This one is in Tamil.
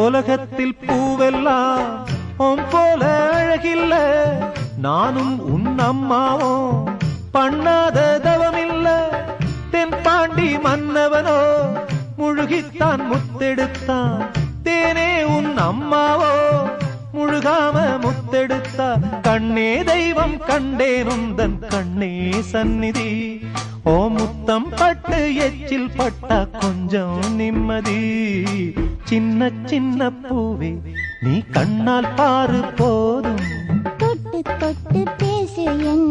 உலகத்தில் பூவெல்லாம் உன் போல அழகில்ல நானும் உன் அம்மாவும் பண்ணாத தவமில்ல தென்பாண்டி மன்னவனோ முழுகித்தான் முத்தெடுத்தான் தேனே உன் அம்மாவோ முழுகாம முத்தெடுத்தா கண்ணே தெய்வம் கண்டேன் உந்தன் கண்ணே சந்நிதி ஓ முத்தம் பட்டு எச்சில் பட்டா கொஞ்சம் நிம்மதி சின்ன சின்ன பூவே நீ கண்ணால் பாரு போதும் தொட்டு தொட்டு பேசு என்